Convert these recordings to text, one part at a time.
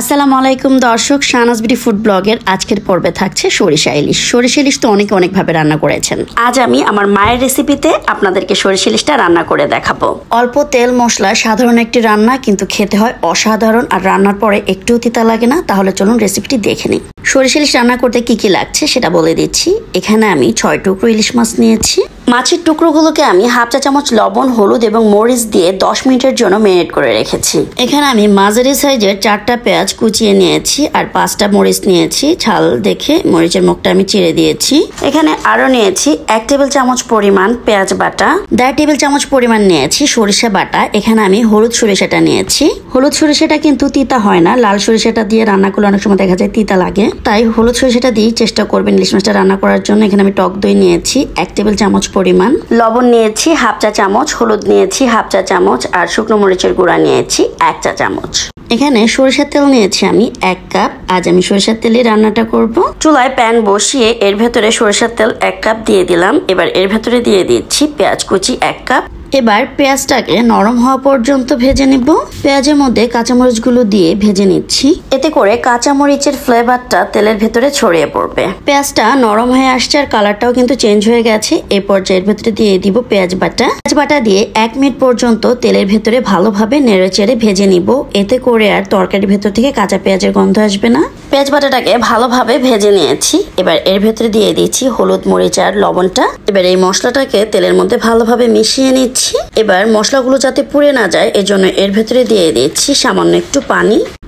আসসালামু আলাইকুম দর্শক, শাহনাজ বিডি ফুড ব্লগের আজকের পর্বে থাকছে সরিষা ইলিশ। সরিষা ইলিশ তো অনেকভাবে রান্না করেছেন। আজ আমি আমার মায়ের রেসিপিতে আপনাদেরকে সরিষা ইলিশটা রান্না করে দেখাবো। অল্প তেল মশলা সাধারণ একটি রান্না, কিন্তু খেতে হয় অসাধারণ, আর রান্নার পরে একটু তিতা লাগে না। তাহলে চলুন রেসিপিটি দেখে নিই। সরিষা ইলিশ রান্না করতে কি কি লাগছে সেটা বলে দিচ্ছি। এখানে আমি 6 টুকরো ইলিশ মাছ নিয়েছি। মাছের টুকরোগুলোকে আমি হাফ চা চামচ লবণ, হলুদ এবং মরিচ দিয়ে 10 মিনিটের জন্য ম্যারিনেট করে রেখেছি। এখানে আমি মাঝারি সাইজের 4টা পেঁয়াজ কুচিয়ে নিয়েছি আর 5টা মরিচ নিয়েছি। ঝাল দেখে মরিচের মুখটা আমি চিড়ে দিয়েছি। এখানে আরো নিয়েছি 1 টেবিল চামচ পরিমাণ পেঁয়াজ বাটা, 1.5 টেবিল চামচ পরিমাণ নিয়েছি সরিষা বাটা। এখানে আমি হলুদ সরিষাটা নিয়েছি। হলুদ সরিষাটা কিন্তু তিতা হয় না, লাল সরিষাটা দিয়ে রান্না করলে অনেক সময় দেখা যায় তিতা লাগে, তাই হলুদ সরিষাটা দিয়ে চেষ্টা করবেন ইলিশ মাছটা রান্না করার জন্য। এখানে আমি টক দই নিয়েছি 1 টেবিল চামচ পরিমাণ, লবণ নিয়েছি হাফ চা চামচ, হলুদ নিয়েছি হাফ চা চামচ আর শুকনো মরিচের গুঁড়া নিয়েছি 1 চা চামচ। এখানে সরিষার তেল নিয়েছি আমি 1 কাপ। আজ আমি সরিষার তেলে রান্নাটা করব। চুলায় প্যান বসিয়ে এর ভেতরে সরিষার তেল 1 কাপ দিয়ে দিলাম। এবার এর ভেতরে দিয়ে দিচ্ছি পেঁয়াজ কুচি 1 কাপ। এবার পেঁয়াজটাকে নরম হওয়া পর্যন্ত ভেজে নিব। পেঁয়াজের মধ্যে কাঁচামরিচগুলো দিয়ে ভেজে নিচ্ছি, এতে করে কাঁচামরিচের ফ্লেভারটা তেলের ভেতরে ছড়িয়ে পড়বে। পেঁয়াজটা নরম হয়ে আসছে আর কালারটাও কিন্তু চেঞ্জ হয়ে গেছে। এই পর্যায়ের ভেতরে দিয়ে দিব পেঁয়াজ বাটা দিয়ে 1 মিনিট পর্যন্ত তেলের ভেতরে ভালোভাবে নেড়েচেড়ে ভেজে নিব। এতে করে আর তরকারির ভেতর থেকে কাঁচা পেঁয়াজের গন্ধ আসবে না। পেঁয়াজ বাটাটাকে ভালোভাবে ভেজে নিয়েছি। এবার এর ভেতরে দিয়ে দিচ্ছি হলুদ, মরিচ আর লবণটা। এবার এই মশলাটাকে তেলের মধ্যে ভালোভাবে মিশিয়ে নিচ্ছি। এবার মশলাগুলো যাতে পুড়ে না যায় এজন্য এর ভেতরে দিয়ে দিচ্ছি সামান্য একটু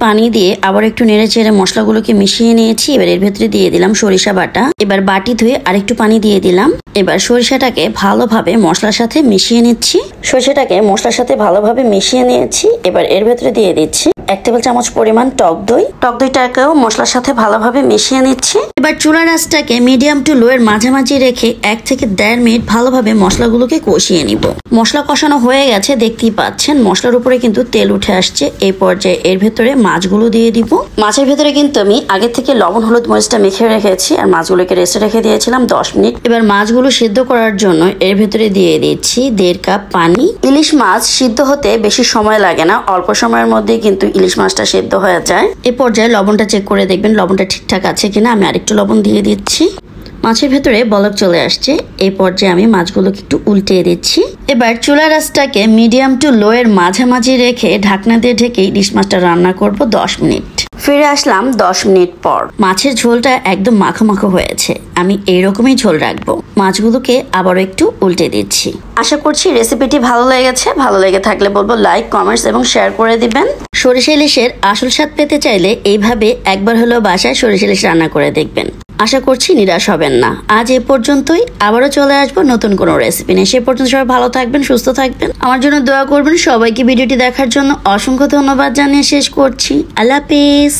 পানি দিয়ে আবার একটু নেড়ে চেড়ে মশলাগুলোকে মিশিয়ে নিয়েছি। এবার এর ভেতরে দিয়ে দিলাম সরিষা বাটা। এবার বাটি ধুয়ে আরেকটু পানি দিয়ে দিলাম। এবার সরিষাটাকে ভালোভাবে মশলার সাথে মিশিয়ে নিচ্ছি। সরিষাটাকে মশলার সাথে ভালোভাবে মিশিয়ে নিয়েছি। এবার এর ভেতরে দিয়ে দিচ্ছি 1 টেবিল চামচ পরিমাণ টক দইটাকেও মশলার সাথে ভালোভাবে মিশিয়ে নিচ্ছি। এবার চুলার আঁচটাকে মিডিয়াম টু লো এর মাঝামাঝি রেখে 1 থেকে 1.5 মিনিট ভালোভাবে মশলাগুলোকে কষিয়ে নিব। মশলা কষানো হয়ে গেছে, দেখতেই পাচ্ছেন মশলার উপরে কিন্তু তেল উঠে আসছে। এই পর্যায়ে এর ভেতরে মাছগুলো দিয়ে দিব। মাছের ভেতরে কিন্তু আমি আগে থেকে লবণ, হলুদ, মরিচটা মেখে রেখেছি আর মাছগুলোকে রেস্টে রেখে দিয়েছিলাম 10 মিনিট। এবার মাছগুলো সিদ্ধ করার জন্য এর ভেতরে দিয়ে দিচ্ছি 1.5 কাপ পানি। ইলিশ মাছ সিদ্ধ হতে বেশি সময় লাগে না, অল্প সময়ের মধ্যে কিন্তু ইলিশ মাছটা সিদ্ধ হয়ে যায়। এ পর্যায়ে লবণটা চেক করে দেখবেন লবণটা ঠিকঠাক আছে কিনা। আমি আরেকটু লবণ দিয়ে দিচ্ছি। মাছের ভেতরে বলক চলে আসছে। এই পর্যায়ে আমি মাছগুলোকে একটু উল্টে দিচ্ছি। এবার চুলার আঁচটাকে মিডিয়াম টু লো এর মাঝামাঝি রেখে ঢাকনা দিয়ে ঢেকে ইলিশ মাছটা রান্না করব 10 মিনিট। ফিরে আসলাম 10 মিনিট পর। মাছের ঝোলটা একদম মাখো হয়েছে। আমি এইরকমই ঝোল রাখবো। মাছগুলোকে আবারও একটু উল্টে দিচ্ছি। আশা করছি রেসিপিটি ভালো লেগেছে। ভালো লেগে থাকলে বলবো লাইক, কমেন্টস এবং শেয়ার করে দিবেন। সরিষা ইলিশের আসল স্বাদ পেতে চাইলে এইভাবে একবার হলেও বাসায় সরিষা ইলিশ রান্না করে দেখবেন। আশা করছি নিরাশ হবেন না। আজ এ পর্যন্তই। আবারও চলে আসবো নতুন কোনো রেসিপি নিয়ে। সে পর্যন্ত সবাই ভালো থাকবেন, সুস্থ থাকবেন, আমার জন্য দোয়া করবেন। সবাইকে ভিডিওটি দেখার জন্য অসংখ্য ধন্যবাদ জানিয়ে শেষ করছি। আল্লাহ হাফেজ।